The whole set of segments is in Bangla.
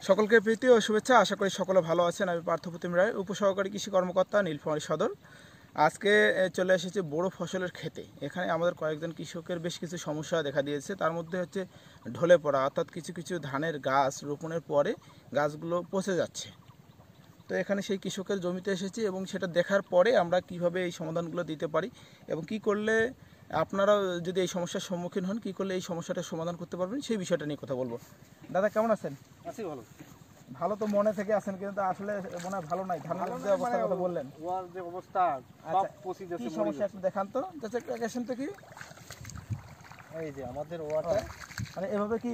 সকলকে প্রীতি ও শুভেচ্ছা। আশা করি সকলে ভালো আছেন। আমি পার্থপ্রতিম রায়, উপসহকারী কৃষি কর্মকর্তা, নীলফামারী সদর। আজকে চলে এসেছি বড় ফসলের ক্ষেতে। এখানে আমাদের কয়েকজন কৃষকের বেশ কিছু সমস্যা দেখা দিয়েছে। তার মধ্যে হচ্ছে ঢলে পড়া, অর্থাৎ কিছু কিছু ধানের গাছ রোপণের পরে গাছগুলো পচে যাচ্ছে। তো এখানে সেই কৃষকের জমিতে এসেছি এবং সেটা দেখার পরে আমরা কিভাবে এই সমাধানগুলো দিতে পারি এবং কি করলে আপনারা যদি এই সমস্যার সম্মুখীন হন, কি করলে এই সমস্যাটার সমাধান করতে পারবেন, সেই বিষয়টা নিয়ে কথা বলবো। দাদা কেমন আছেন? আছি ভালো। ভালো তো মনে থেকে আছেন, কিন্তু আসলে মনে হয় ভালো নাই। ধানের যে অবস্থার কথা বললেন, ওয়ার যে অবস্থা সব পচি যাচ্ছে। কি সমস্যা একটু দেখান তো। দেখেন তো কি এই যে আমাদের ওয়াটা মানে এভাবে কি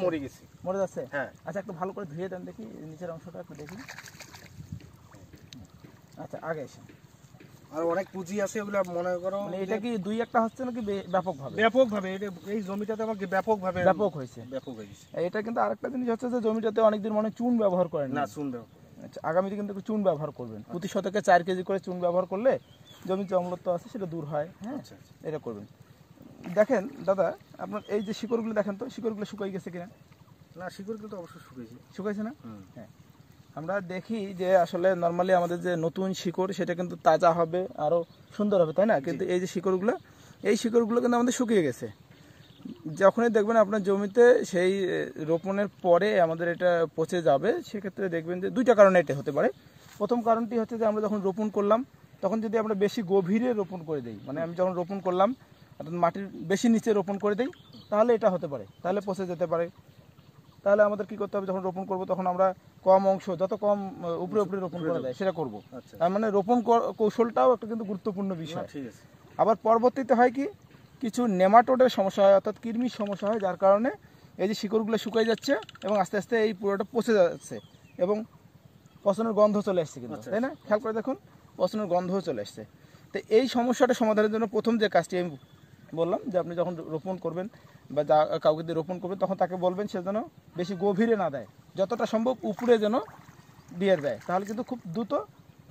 মরে গেছে, মরে যাচ্ছে? হ্যাঁ। আচ্ছা একটু ভালো করে ধুয়ে দেন দেখি, নিচের অংশটা একটু দেখি। আচ্ছা আগে এসে আর অনেক পুঁজি আছে, ওগুলা মনে করো মানে এটা কি দুই একটা হচ্ছে নাকি ব্যাপকভাবে? ব্যাপকভাবে এই জমিটাতে আমাকে ব্যাপকভাবে ব্যাপক হয়েছে। ব্যাপক হয়ে গেছে। এটা কিন্তু আরেকটা জিনিস হচ্ছে যে জমিটাতে অনেকদিন মনে চুন ব্যবহার করেন না, চুন ব্যবহার। আচ্ছা আগামীতে কিন্তু একটু চুন ব্যবহার করবেন। প্রতি শতকে 4 কেজি করে চুন ব্যবহার করলে জমির যে অম্লত্ব আছে সেটা দূর হয়। হ্যাঁ, এটা করবেন। দেখেন দাদা, আপনার এই যে শিকড়গুলো দেখেন তো, শিকড়গুলো শুকিয়ে গেছে কিনা? না, শিকড়গুলো তো অবশ্যই শুকিয়েছে। শুকাইছে না? হ্যাঁ, আমরা দেখি যে আসলে নর্মালি আমাদের যে নতুন শিকড় সেটা কিন্তু তাজা হবে, আরও সুন্দর হবে, তাই না? কিন্তু এই যে শিকড়গুলো, এই শিকড়গুলো কিন্তু আমাদের শুকিয়ে গেছে। যখনই দেখবেন আপনার জমিতে সেই রোপণের পরে আমাদের এটা পচে যাবে, সেক্ষেত্রে দেখবেন যে দুইটা কারণে এটা হতে পারে। প্রথম কারণটি হচ্ছে যে আমরা যখন রোপণ করলাম তখন যদি আমরা বেশি গভীরে রোপণ করে দিই, মানে আমি যখন রোপণ করলাম অর্থাৎ মাটির বেশি নিচে রোপণ করে দিই, তাহলে এটা হতে পারে, তাহলে পচে যেতে পারে। তাহলে আমাদের কি করতে হবে, যখন রোপণ করব তখন আমরা কম অংশ, যত কম উপরে উপরে রোপণ করা যায় সেটা করব। তার মানে রোপণ কৌশলটাও একটা কিন্তু গুরুত্বপূর্ণ বিষয়। ঠিক আছে। আবার পরবর্তীতে হয় কি, কিছু নেমাটোডের সমস্যা হয়, অর্থাৎ কৃমির সমস্যা হয়, যার কারণে এই যে শিকড়গুলো শুকিয়ে যাচ্ছে এবং আস্তে আস্তে এই পুরোটা পচে যাচ্ছে এবং পচনের গন্ধ চলে আসছে কিন্তু, তাই না? খেয়াল করে দেখুন, পচনের গন্ধও চলে আসছে। তো এই সমস্যাটা সমাধানের জন্য প্রথম যে কাজটি আমি বললাম, যে আপনি যখন রোপণ করবেন বা কাউকে দিয়ে রোপণ করবেন তখন তাকে বলবেন সে যেন বেশি গভীরে না দেয়, যতটা সম্ভব উপরে যেন দিয়ে দেয়, তাহলে কিন্তু খুব দ্রুত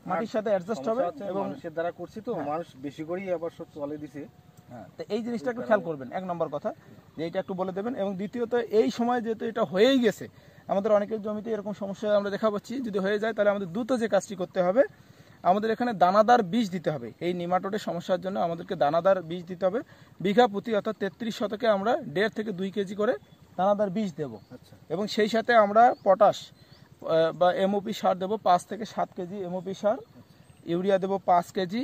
মাটির সাথে অ্যাডজাস্ট হবে। এবং মানুষের দ্বারা করছি তো মানুষ বেশি করেই আবার সব চলে দিছে। হ্যাঁ, তো এই জিনিসটা একটু খেয়াল করবেন, এক নম্বর কথা যে এইটা একটু বলে দেবেন। এবং দ্বিতীয়ত, এই সময় যেহেতু এটা হয়েই গেছে, আমাদের অনেকের জমিতে এরকম সমস্যা আমরা দেখা পাচ্ছি, যদি হয়ে যায় তাহলে আমাদের দ্রুত যে কাজটি করতে হবে, আমাদের এখানে দানাদার বীজ দিতে হবে। এই নিমাটোডের সমস্যার জন্য আমাদেরকে দানাদার বীজ দিতে হবে। বিঘা প্রতি অর্থাৎ 33 শতকে আমরা 1.5 থেকে 2 কেজি করে দানাদার বীজ দেব। এবং সেই সাথে আমরা পটাশ বা এমওপি সার দেবো 5 থেকে 7 কেজি এমওপি সার, ইউরিয়া দেবো 5 কেজি,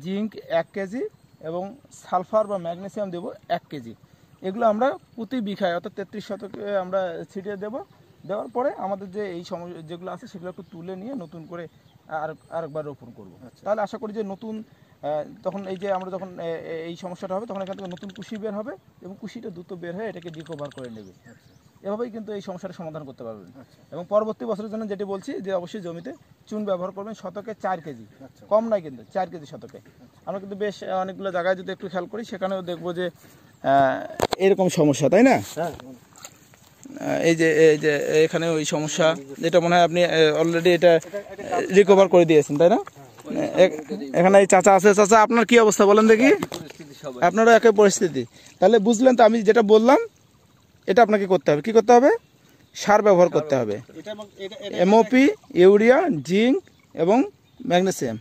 জিঙ্ক 1 কেজি এবং সালফার বা ম্যাগনেসিয়াম দেবো 1 কেজি। এগুলো আমরা প্রতি বিঘায় অর্থাৎ 33 শতকে আমরা ছিটিয়ে দেবো। দেওয়ার পরে আমাদের যে এই সমস্যা যেগুলো আছে সেগুলো একটু তুলে নিয়ে নতুন করে আরেকবার রোপণ করবো। তাহলে আশা করি যে নতুন তখন এই যে আমরা যখন এই সমস্যাটা হবে তখন এখান থেকে নতুন কুশি বের হবে এবং কুশিটা দ্রুত বের হয়ে এটাকে রিকভার করে নেবে। এভাবেই কিন্তু এই সমস্যাটা সমাধান করতে পারবেন। এবং পরবর্তী বছরের জন্য যেটি বলছি, যে অবশ্যই জমিতে চুন ব্যবহার করবেন শতকে 4 কেজি, কম নয় কিন্তু 4 কেজি শতকে। আমরা কিন্তু বেশ অনেকগুলো জায়গায় যদি একটু খেয়াল করি সেখানেও দেখবো যে এরকম সমস্যা, তাই না? এই যে এখানে ওই সমস্যা, যেটা মনে হয় আপনি অলরেডি এটা রিকভার করে দিয়েছেন, তাই না? এখানে এই চাচা আছে। চাচা, আপনার কি অবস্থা বলেন দেখি? আপনারও একই পরিস্থিতি। তাহলে বুঝলেন তো, আমি যেটা বললাম এটা আপনাকে করতে হবে। কি করতে হবে? সার ব্যবহার করতে হবে, এমওপি, ইউরিয়া, জিঙ্ক এবং ম্যাগনেসিয়াম।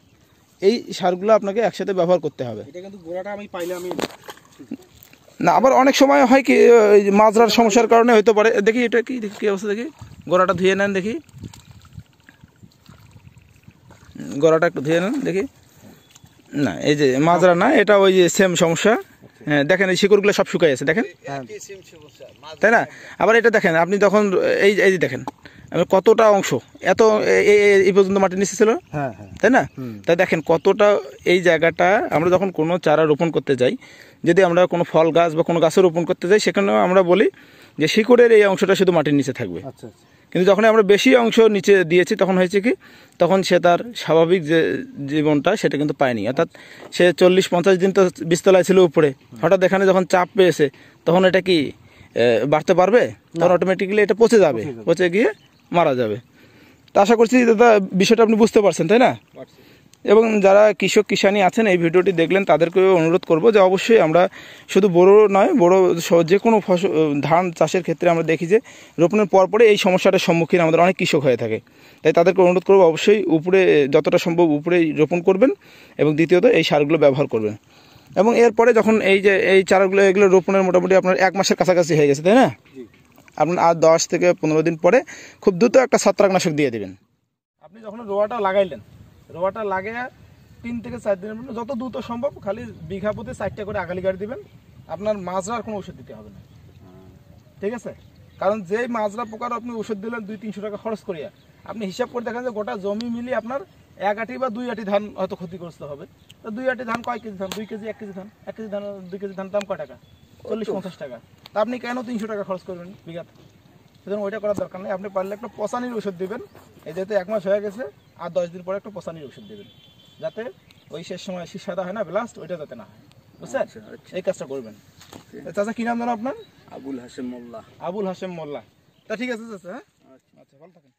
এই সারগুলো আপনাকে একসাথে ব্যবহার করতে হবে। না, আবার অনেক সময় হয় কি, মাজরার সমস্যার কারণে হতে পারে। দেখি এটা কি অবস্থা, দেখি গোড়াটা ধুয়ে নেন, দেখি গোড়াটা একটু ধুয়ে নেন দেখি। না, এই যে মাজরা না, এটা ওই যে সেম সমস্যা। হ্যাঁ, দেখেন এই শিকড়গুলো সব শুকাই আছে, দেখেন, তাই না? আবার এটা দেখেন আপনি, তখন এই যে দেখেন কতটা অংশ এত এই পর্যন্ত মাটির নিচে ছিল, তাই না? তাই দেখেন কতটা এই জায়গাটা। আমরা যখন কোনো চারা রোপণ করতে যাই, যদি আমরা কোনো ফল গাছ বা কোনো গাছও রোপণ করতে যাই, সেখানেও আমরা বলি যে শিকড়ের এই অংশটা শুধু মাটির নিচে থাকবে। কিন্তু যখন আমরা বেশি অংশ নিচে দিয়েছি তখন হয়েছে কি, তখন সে তার স্বাভাবিক যে জীবনটা সেটা কিন্তু পায়নি। অর্থাৎ সে 40-50 দিন তো বীজতলায় ছিল উপরে, হঠাৎ এখানে যখন চাপ পেয়েছে তখন এটা কি বাড়তে পারবে? তখন অটোমেটিক্যালি এটা পচে যাবে, পচে গিয়ে মারা যাবে। তা আশা করছি দাদা বিষয়টা আপনি বুঝতে পারছেন, তাই না? এবং যারা কৃষক কিষানি আছেন এই ভিডিওটি দেখলেন তাদেরকেও অনুরোধ করব যে অবশ্যই আমরা শুধু বড় নয় বড় যে কোনো ফসল ধান চাষের ক্ষেত্রে আমরা দেখি যে রোপণের পরে এই সমস্যাটার সম্মুখীন আমাদের অনেক কৃষক হয়ে থাকে। তাই তাদেরকে অনুরোধ করব অবশ্যই উপরে যতটা সম্ভব উপরেই রোপণ করবেন এবং দ্বিতীয়ত এই সারগুলো ব্যবহার করবেন। এবং এরপরে যখন এই যে এই চারাগুলো এগুলো রোপণের মোটামুটি আপনার 1 মাসের কাছাকাছি হয়ে গেছে, তাই না? আপনার আর 10 থেকে 15 দিন পরে খুব দ্রুত একটা ছত্রাকনাশক দিয়ে দেবেন। আপনি যখন রোয়াটা লাগাইলেন, রোয়াটা লাগিয়ে 3 থেকে 4 দিনের মধ্যে যত দ্রুত সম্ভব খালি বিঘা প্রতি 4টা করে আগালি গাড়ি দিবেন। আপনার মাজরার কোনো ওষুধ দিতে হবে না, ঠিক আছে? কারণ যেই মাজরা পোকার আপনি ওষুধ দিলেন 200-300 টাকা খরচ করিয়া, আপনি হিসাব করে দেখেন যে গোটা জমি মিলিয়ে আপনার 1 আঁটি বা 2 আঁটি ধান হয়তো ক্ষতিগ্রস্ত হবে। তো 2 আঁটি ধান কয় কেজি ধান? 2 কেজি 1 কেজি ধান, 1 কেজি ধান 2 কেজি ধান দাম কয় টাকা? 40-50 টাকা। তা আপনি কেন 300 টাকা খরচ করবেন বিঘাতে? সুতরাং ওইটা করার দরকার নেই। আপনি পারলে একটা পচানির ওষুধ দেবেন, এই যেহেতু 1 মাস হয়ে গেছে, আর 10 দিন পরে একটা পচানির ওষুধ দেবেন, যাতে ওই শেষ সময় শীষ সাদা হয় না ব্লাস্ট, ওইটা যাতে না হয়, বুঝছেন? এই কাজটা করবেন। চাচা কি নাম জানো আপনার? আবুল হাশেম মোল্লা। আবুল হাশেম মোল্লা। তা ঠিক আছে চাচা, হ্যাঁ? আচ্ছা, ভালো থাকেন।